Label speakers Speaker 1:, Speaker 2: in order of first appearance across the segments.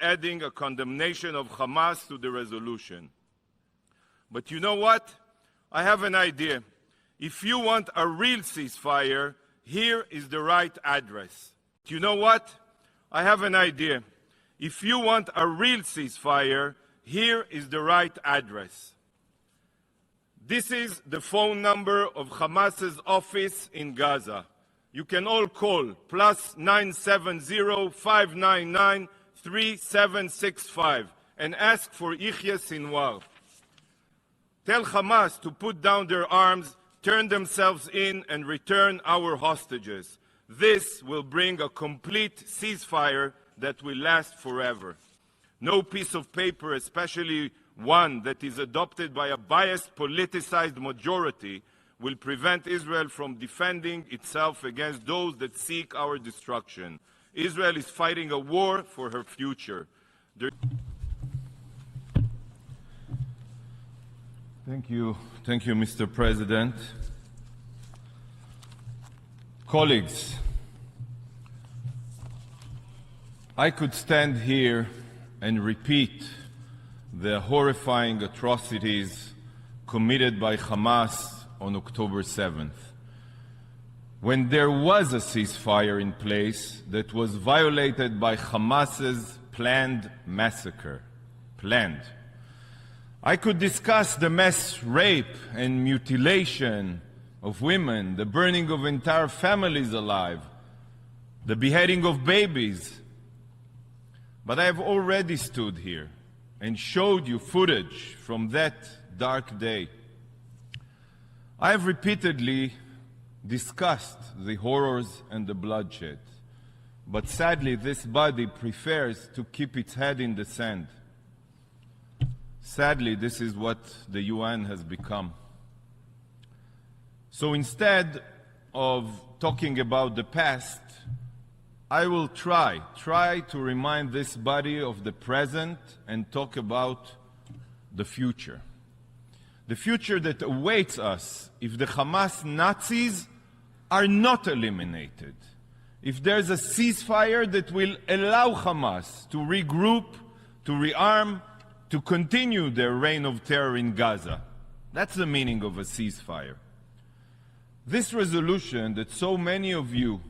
Speaker 1: adding a condemnation of Hamas to the resolution. But you know what? I have an idea. If you want a real ceasefire, here is the right address. You know what? I have an idea. If you want a real ceasefire, here is the right address. This is the phone number of Hamas's office in Gaza. You can all call +970 599 3765 and ask for Yihya Sinwar. Tell Hamas to put down their arms, turn themselves in, and return our hostages. This will bring a complete ceasefire that will last forever. No piece of paper, especially one that is adopted by a biased, politicized majority, will prevent Israel from defending itself against those that seek our destruction. Israel is fighting a war for her future. Thank you, Mr. President. Colleagues, I could stand here and repeat the horrifying atrocities committed by Hamas on October 7th, when there was a ceasefire in place that was violated by Hamas's planned massacre. Planned. I could discuss the mass rape and mutilation of women, the burning of entire families alive, the beheading of babies. But I have already stood here and showed you footage from that dark day. I have repeatedly discussed the horrors and the bloodshed, but sadly this body prefers to keep its head in the sand. Sadly, this is what the UN has become. So instead of talking about the past, I will try to remind this body of the present and talk about the future. The future that awaits us if the Hamas Nazis are not eliminated. If there's a ceasefire that will allow Hamas to regroup, to rearm, to continue their reign of terror in Gaza. That's the meaning of a ceasefire. This resolution that so many of you,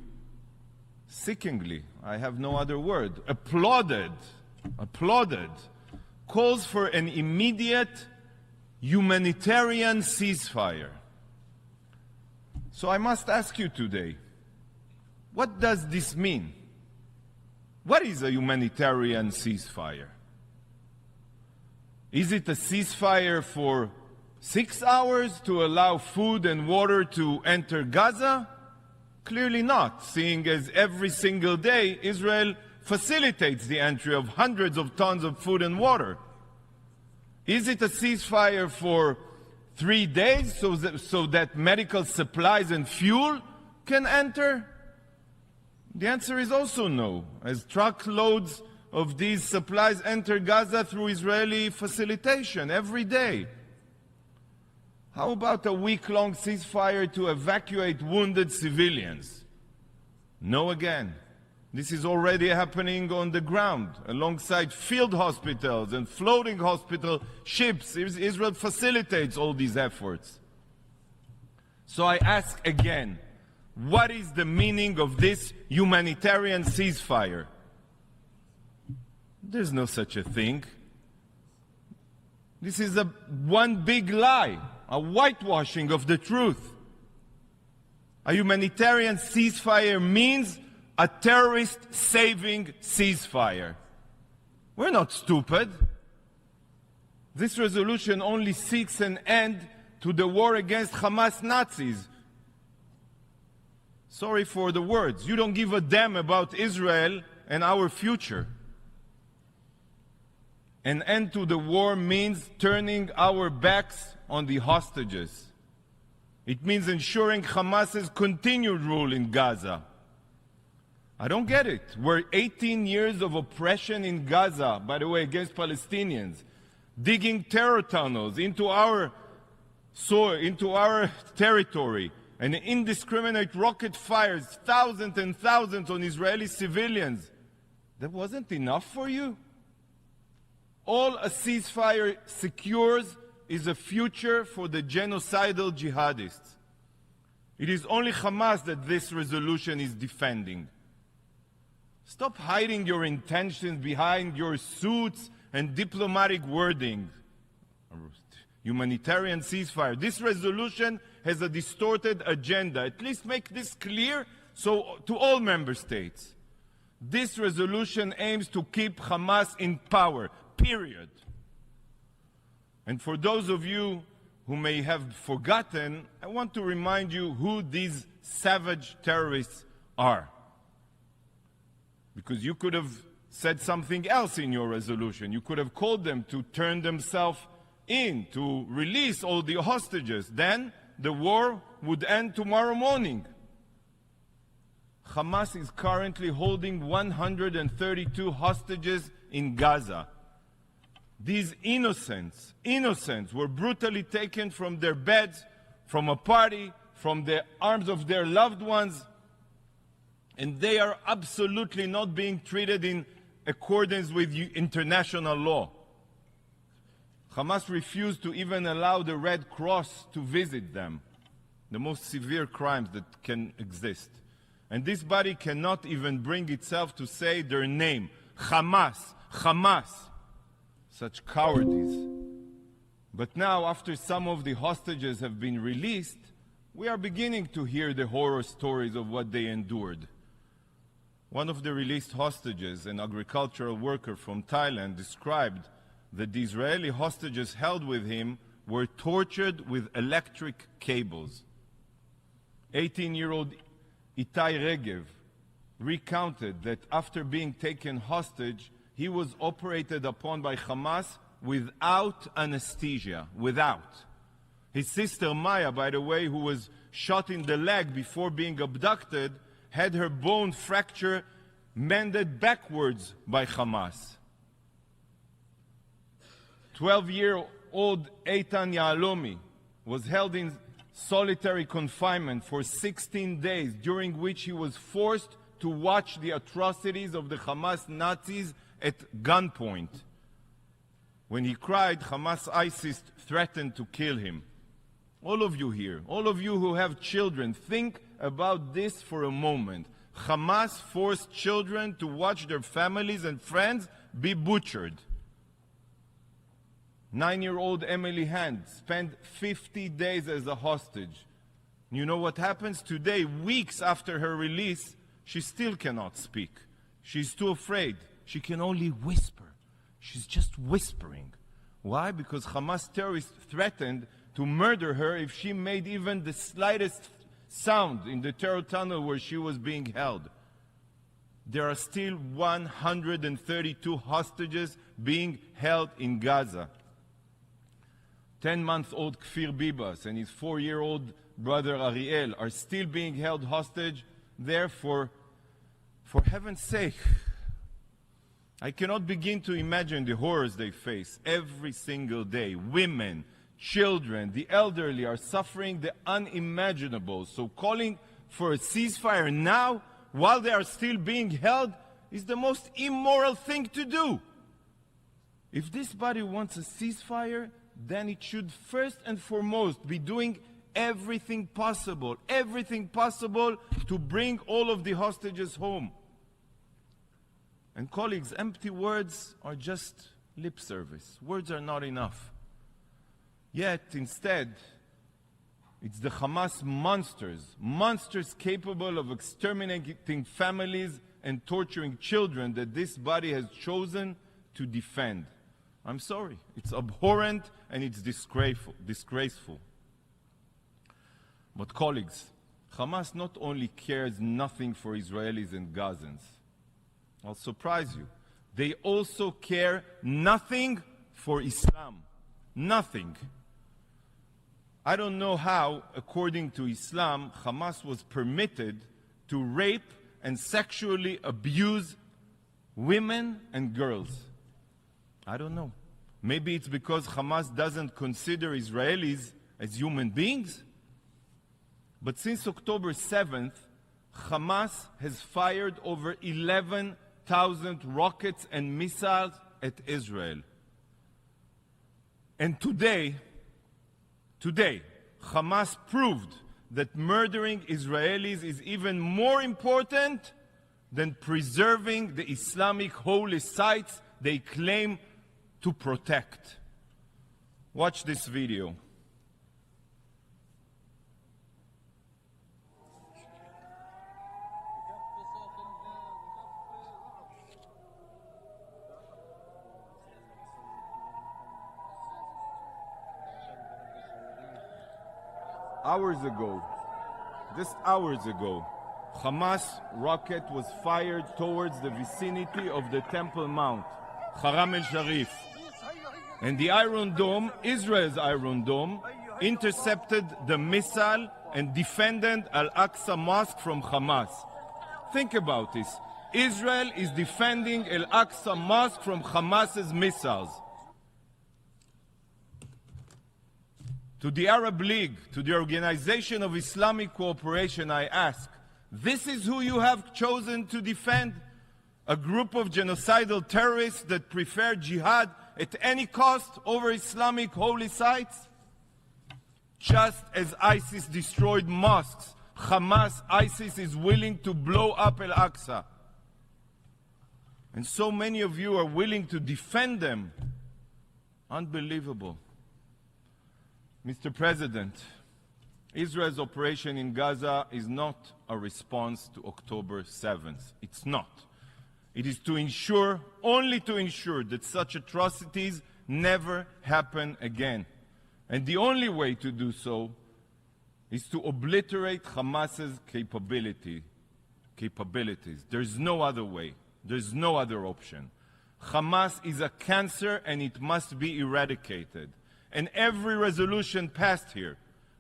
Speaker 1: sickeningly, I have no other word, applauded, calls for an immediate humanitarian ceasefire. So I must ask you today, what does this mean? What is a humanitarian ceasefire? Is it a ceasefire for 6 hours to allow food and water to enter Gaza? Clearly not, seeing as every single day Israel facilitates the entry of hundreds of tons of food and water. Is it a ceasefire for 3 days so that medical supplies and fuel can enter? The answer is also no, as truckloads of these supplies enter Gaza through Israeli facilitation every day. How about a week-long ceasefire to evacuate wounded civilians? No again. This is already happening on the ground, alongside field hospitals and floating hospital ships. Israel facilitates all these efforts. So I ask again, what is the meaning of this humanitarian ceasefire? There's no such a thing. This is one big lie, a whitewashing of the truth. A humanitarian ceasefire means a terrorist-saving ceasefire. We're not stupid. This resolution only seeks an end to the war against Hamas Nazis. Sorry for the words. You don't give a damn about Israel and our future. An end to the war means turning our backs on the hostages. It means ensuring Hamas's continued rule in Gaza. I don't get it. We're 18 years of oppression in Gaza, by the way, against Palestinians, digging terror tunnels into our soil, into our territory, and indiscriminate rocket fires, thousands and thousands on Israeli civilians. That wasn't enough for you? All a ceasefire secures is a future for the genocidal jihadists. It is only Hamas that this resolution is defending. Stop hiding your intentions behind your suits and diplomatic wording. Humanitarian ceasefire. This resolution has a distorted agenda. At least make this clear to all member states. This resolution aims to keep Hamas in power, period. And for those of you who may have forgotten, I want to remind you who these savage terrorists are. Because you could have said something else in your resolution. You could have called them to turn themselves in, to release all the hostages. Then the war would end tomorrow morning. Hamas is currently holding 132 hostages in Gaza. These innocents were brutally taken from their beds, from a party, from the arms of their loved ones, and they are absolutely not being treated in accordance with international law. Hamas refused to even allow the Red Cross to visit them, the most severe crimes that can exist. And this body cannot even bring itself to say their name, Hamas, Hamas. Such cowardice. But now, after some of the hostages have been released, we are beginning to hear the horror stories of what they endured. One of the released hostages, an agricultural worker from Thailand, described that the Israeli hostages held with him were tortured with electric cables. 18-year-old Itai Regev recounted that after being taken hostage, he was operated upon by Hamas without anesthesia, without. His sister Maya, by the way, who was shot in the leg before being abducted, had her bone fracture mended backwards by Hamas. 12-year-old Eitan Yahalomi was held in solitary confinement for 16 days, during which he was forced to watch the atrocities of the Hamas Nazis at gunpoint. When he cried, Hamas ISIS threatened to kill him. All of you here, all of you who have children, think about this for a moment. Hamas forced children to watch their families and friends be butchered. 9-year-old Emily Hand spent 50 days as a hostage. You know what happens? Today, weeks after her release, she still cannot speak. She's too afraid. She can only whisper. She's just whispering. Why? Because Hamas terrorists threatened to murder her if she made even the slightest sound in the terror tunnel where she was being held. There are still 132 hostages being held in Gaza. 10-month-old Kfir Bibas and his 4-year-old brother Ariel are still being held hostage. Therefore, for heaven's sake, I cannot begin to imagine the horrors they face every single day. Women, children, the elderly are suffering the unimaginable. So calling for a ceasefire now, while they are still being held, is the most immoral thing to do. If this body wants a ceasefire, then it should first and foremost be doing everything possible to bring all of the hostages home. And colleagues, empty words are just lip service. Words are not enough. Yet, instead, it's the Hamas monsters capable of exterminating families and torturing children that this body has chosen to defend. I'm sorry, it's abhorrent and it's disgraceful. But colleagues, Hamas not only cares nothing for Israelis and Gazans, I'll surprise you, they also care nothing for Islam. Nothing. I don't know how, according to Islam, Hamas was permitted to rape and sexually abuse women and girls. I don't know. Maybe it's because Hamas doesn't consider Israelis as human beings? But since October 7th, Hamas has fired over 11,000 rockets and missiles at Israel. And today, Hamas proved that murdering Israelis is even more important than preserving the Islamic holy sites they claim to protect. Watch this video. Just hours ago, Hamas rocket was fired towards the vicinity of the Temple Mount, Haram el-Sharif. And the Iron Dome, Israel's Iron Dome, intercepted the missile and defended Al-Aqsa Mosque from Hamas. Think about this. Israel is defending Al-Aqsa Mosque from Hamas's missiles. To the Arab League, to the Organization of Islamic Cooperation, I ask, this is who you have chosen to defend? A group of genocidal terrorists that prefer jihad at any cost over Islamic holy sites? Just as ISIS destroyed mosques, ISIS is willing to blow up Al-Aqsa. And so many of you are willing to defend them. Unbelievable. Mr. President, Israel's operation in Gaza is not a response to October 7th. It's not. It is to ensure, only to ensure, that such atrocities never happen again. And the only way to do so is to obliterate Hamas's capabilities. There's no other way. There's no other option. Hamas is a cancer and it must be eradicated. And every resolution passed here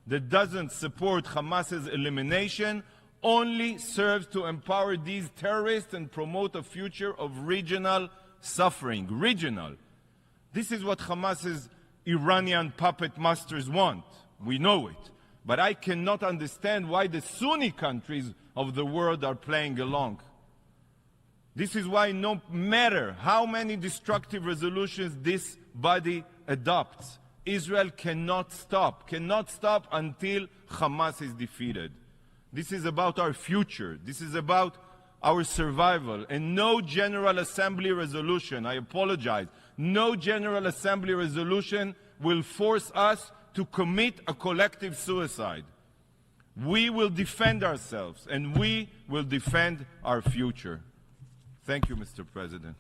Speaker 1: that doesn't support Hamas's elimination only serves to empower these terrorists and promote a future of regional suffering. Regional. This is what Hamas's Iranian puppet masters want. We know it. But I cannot understand why the Sunni countries of the world are playing along. This is why no matter how many destructive resolutions this body adopts, Israel cannot stop until Hamas is defeated. This is about our future. This is about our survival. And no General Assembly resolution, I apologize, no General Assembly resolution will force us to commit a collective suicide. We will defend ourselves and we will defend our future. Thank you, Mr. President.